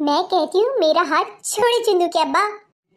मैं कहती हूँ मेरा हाथ छोड़े चिंदू के अब्बा।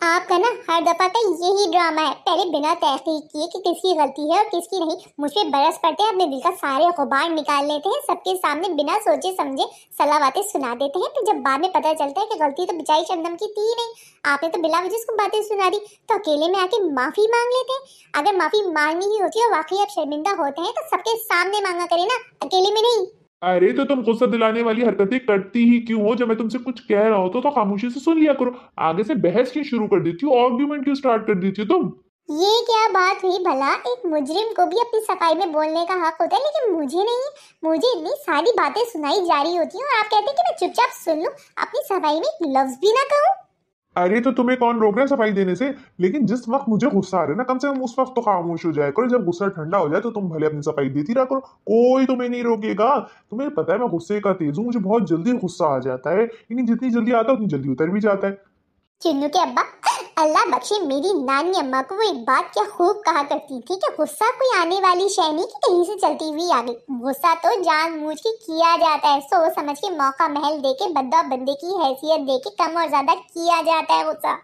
आपका ना हर दफा का यही ड्रामा है, पहले बिना तहकीक किए कि किसकी गलती है और किसकी नहीं मुझ पे बरस पड़ते हैं, अपने दिल का सारे गुबार निकाल लेते हैं, सबके सामने बिना सोचे समझे सलाह बातें सुना देते हैं। फिर जब बाद में पता चलता है कि गलती तो बेचारी शबनम की थी नहीं, आपने तो बिला वजह उसको बातें सुना दी, तो अकेले में आके माफी मांग लेते हैं। अगर माफी मांगनी ही होती है और वाकई आप शर्मिंदा होते हैं तो सबके सामने मांगा करें ना, अकेले में नहीं। अरे तो तुम गुस्सा दिलाने वाली हरकतें करती ही क्यों हो? जब मैं तुमसे कुछ कह रहा हूं तो खामोशी से सुन लिया करो। आगे से बहस क्यों शुरू कर देती हो? आर्ग्यूमेंट क्यों स्टार्ट कर देती हो तुम? ये क्या बात हुई भला? एक मुजरिम को भी अपनी सफाई में बोलने का हक होता है, लेकिन मुझे नहीं। मुझे इतनी सारी बातें सुनाई जा रही होती हैं और आप कहते हैं कि मैं चुपचाप सुन लूं, अपनी सफाई में एक लफ्ज भी ना कहूं। अरे तो तुम्हें कौन रोक रहा है सफाई देने से? लेकिन जिस वक्त मुझे गुस्सा आ रहा है ना, कम से कम उस वक्त तो खामोश हो जाया करो। जब गुस्सा ठंडा हो जाए तो तुम भले अपनी सफाई देती रहा करो, कोई तुम्हें नहीं रोकेगा। तुम्हें पता है मैं गुस्से का तेज हूँ, मुझे बहुत जल्दी गुस्सा आ जाता है, लेकिन जितनी जल्दी आता है उतनी जल्दी उतर भी जाता है। चिन्नू के अब्बा, अल्लाह बख्शे मेरी नानी अम्मा को, वो एक बात क्या खूब कहा करती थी कि गुस्सा कोई आने वाली शय नहीं कि कहीं से चलती हुई आ गई। गुस्सा तो जानबूझ के किया जाता है, सोच समझ के, मौका महल दे के, बद्दा बंदे की हैसियत दे के कम और ज्यादा किया जाता है गुस्सा।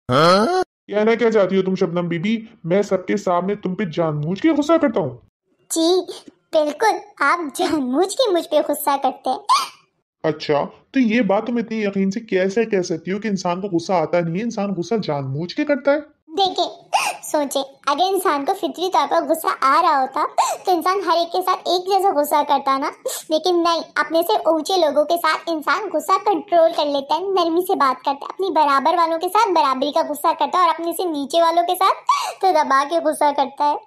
कहना क्या चाहती हो तुम शबनम बीबी? मैं सबके सामने तुम पे जानबूझ के गुस्सा करता हूँ? जी बिल्कुल, आप जानबूझ के मुझ पे गुस्सा करते हैं। अच्छा, तो ये बात तुम इतनी यकीन से कैसे कह सकती हो कि इंसान को गुस्सा आता नहीं है, इंसान गुस्सा जानबूझ के करता है? देखिए सोचे, अगर इंसान को फितरी तौर पर गुस्सा आ रहा होता तो इंसान हर एक के साथ एक जैसा गुस्सा करता ना, लेकिन नहीं, अपने से ऊंचे लोगों के साथ इंसान गुस्सा कंट्रोल कर लेता है, नरमी से बात करता है, अपनी बराबर वालों के साथ बराबरी का गुस्सा करता है और अपने से नीचे वालों के साथ तो दबा के गुस्सा करता है।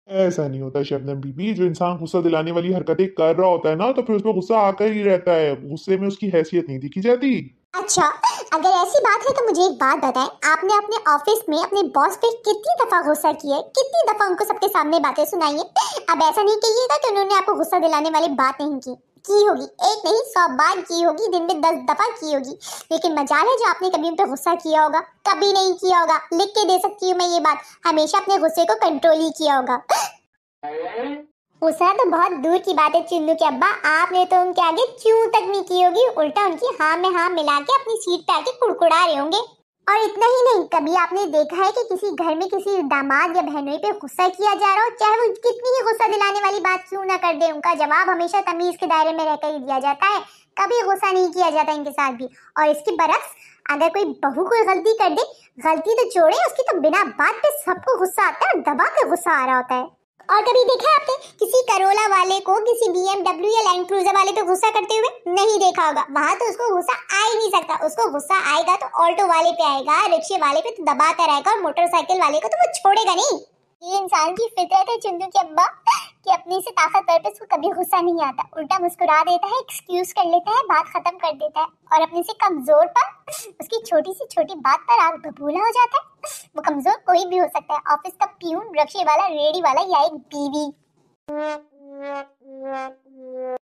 ऐसा नहीं होता शबनम बीबी। जो इंसान गुस्सा दिलाने वाली हरकतें कर रहा होता है ना, तो फिर उसमें गुस्सा आकर ही रहता है, गुस्से में उसकी हैसियत नहीं दिखी जाती। अच्छा, अगर ऐसी बात है तो मुझे एक बात बताएं, आपने अपने ऑफिस में अपने बॉस पे कितनी दफा गुस्सा किया है, कितनी दफा उनको सबके सामने बातें सुनाई है? अब ऐसा नहीं कहिएगा कि उन्होंने आपको गुस्सा दिलाने वाली बात नहीं की होगी, एक नहीं 100 बार की होगी, दिन में 10 दफा की होगी, लेकिन मजाल है जो आपने कभी उन पे गुस्सा किया होगा, कभी नहीं किया होगा। लिख के दे सकती हूँ मैं ये बात, हमेशा अपने गुस्से को कंट्रोल ही किया होगा। गुस्सा तो बहुत दूर की बात है चिन्नू के अब्बा, आपने तो उनके आगे चूं तक नहीं की होगी, उल्टा उनकी हाँ में हाँ मिला के अपनी सीट पे आके कुड़कुड़ा रहे होंगे। और इतना ही नहीं, कभी आपने देखा है कि किसी घर में किसी दामाद या बहनोई पे गुस्सा किया जा रहा हो, चाहे वो कितनी ही गुस्सा दिलाने वाली बात क्यों ना कर दे, उनका जवाब हमेशा तमीज के दायरे में रहकर ही दिया जाता है, कभी गुस्सा नहीं किया जाता इनके साथ भी। और इसके बरक्स, अगर कोई बहू कोई गलती कर दे, गलती तो छोड़े, उसकी तो बिना बात पे सबको गुस्सा आता है और दबा के गुस्सा आ रहा होता है। और कभी देखा आपने किसी करोला वाले को किसी BMW या लैंड क्रूजर वाले पे गुस्सा करते हुए? नहीं देखा होगा, वहां तो उसको गुस्सा आ ही नहीं सकता, उसको गुस्सा आएगा तो ऑल्टो वाले पे आएगा, रिक्शे वाले पे तो दबाता रहेगा, और मोटरसाइकिल वाले को तो वो छोड़ेगा नहीं। ये इंसान की फितरत है चिंटू के अब्बा कि अपने से ताकतवर पे उसको कभी गुस्सा नहीं आता, उल्टा मुस्कुरा देता है, एक्सक्यूज कर लेता है, बात खत्म कर देता है, और अपने से कमजोर पर, उसकी छोटी सी छोटी बात पर आग बबूला हो जाता है। वो कमजोर कोई भी हो सकता है, ऑफिस का प्यून, रिक्शे वाला, रेडी वाला या एक बीवी।